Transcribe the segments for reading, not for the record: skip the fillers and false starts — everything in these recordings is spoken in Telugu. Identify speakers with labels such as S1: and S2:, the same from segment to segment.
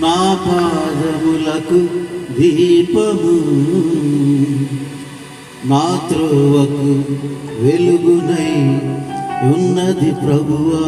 S1: నా పాదములకు దీపము, నా త్రోవకు వెలుగునై ఉన్నది ప్రభువా.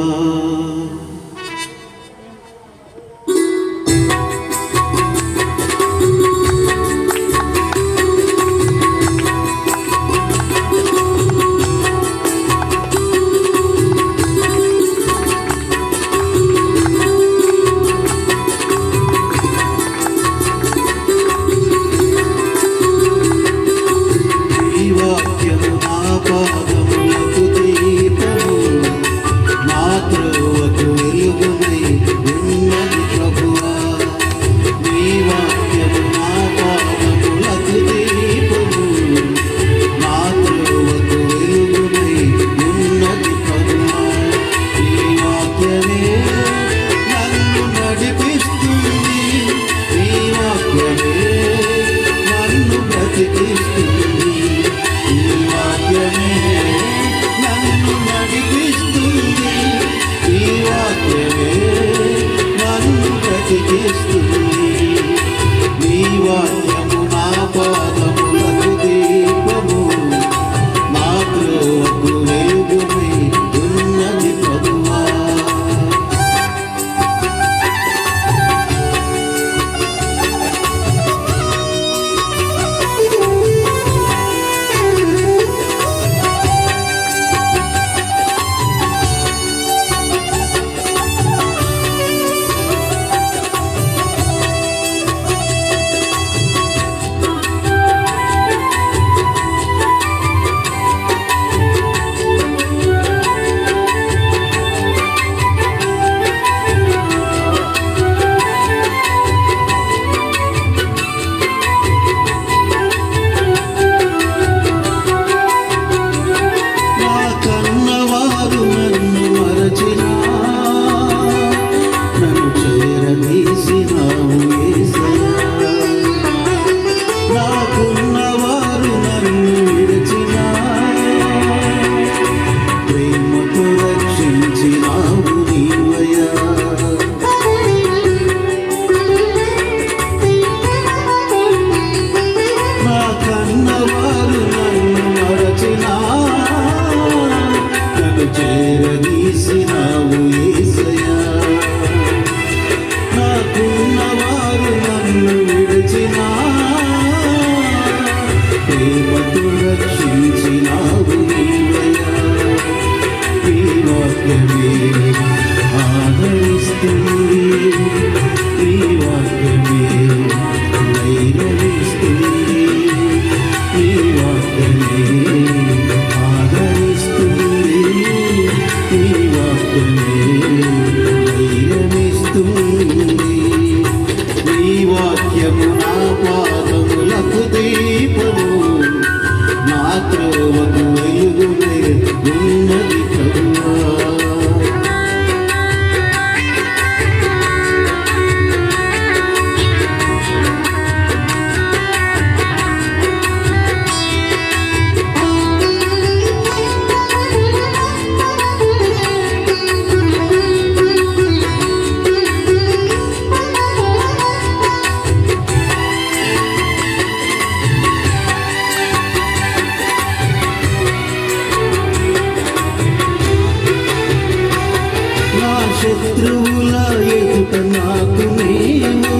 S1: శత్రువుల ఎదుట నాకు నీవు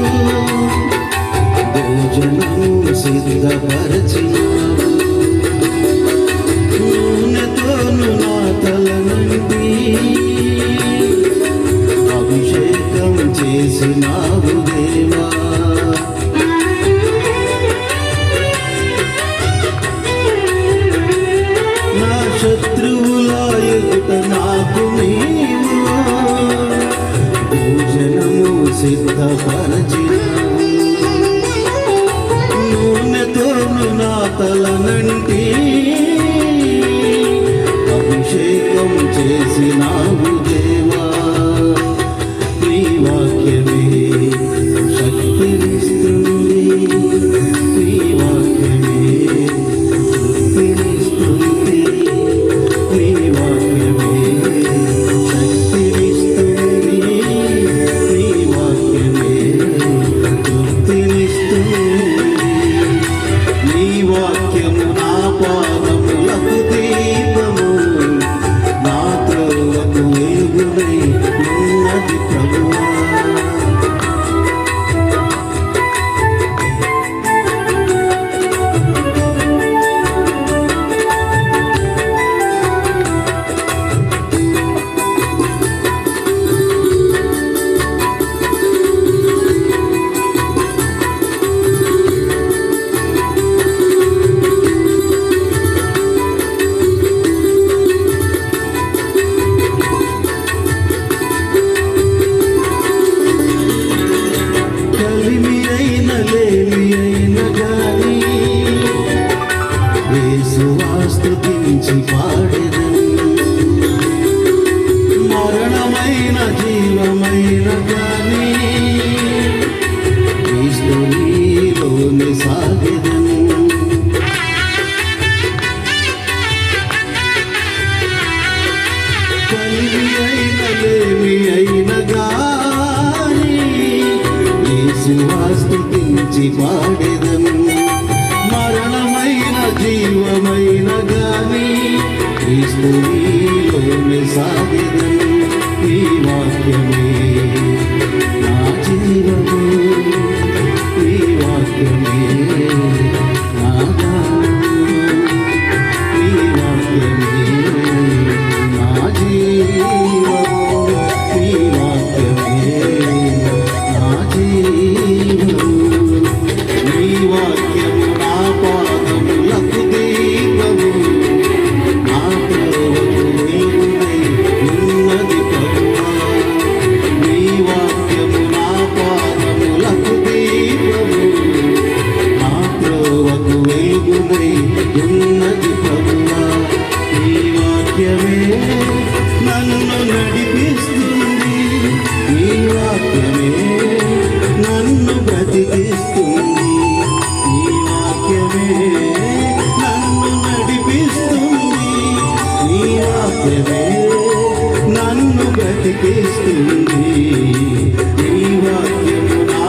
S1: భోజనము సిద్ధపరచినావు. నూనెతోను నా తలనంటి అభిషేకం చేసినావు దేవా. నా శత్రువుల ఎదుట నాకు నీవు భోజనము సిద్ధపరచినావు. నూనెతోను నా తలనంటి అభిషేకం చేసినావు దేవా. నీ వాక్యమే శక్తినిస్తుంది, నీ వాక్యమే శక్తినిస్తుంది, నీ వాక్యమే శక్తినిస్తుంది, నీ యేసువా స్తుతించి పాడెదను. మరణమైన జీవమైన గాని క్రీస్తు నీలోనే సాగెదను. ఈ వాక్యమే నా జీవము, ఈ వాక్యమే నా గానము, ఈ వాక్యమే నా జీవము, ఈ వాక్యమే నా జీవము. ఈ వాక్యము నా పాదములకు దీపము, నా త్రోవకు వెలుగునై ఉన్నది ప్రభువా. ఈ వాక్యము నా పాదములకు దీపము, నా త్రోవకు వెలుగునై ఉన్నది ప్రభువా. ఈ వాక్యమే నన్ను నడిపిస్తుంది, ఈ వాక్యమే నన్ను బ్రతికిస్తుంది, ఈ వాక్యమే నన్ను నడిపిస్తుంది, ఈ వాక్యమే నన్ను బ్రతికిస్తుంది. ఈ వాక్యము నా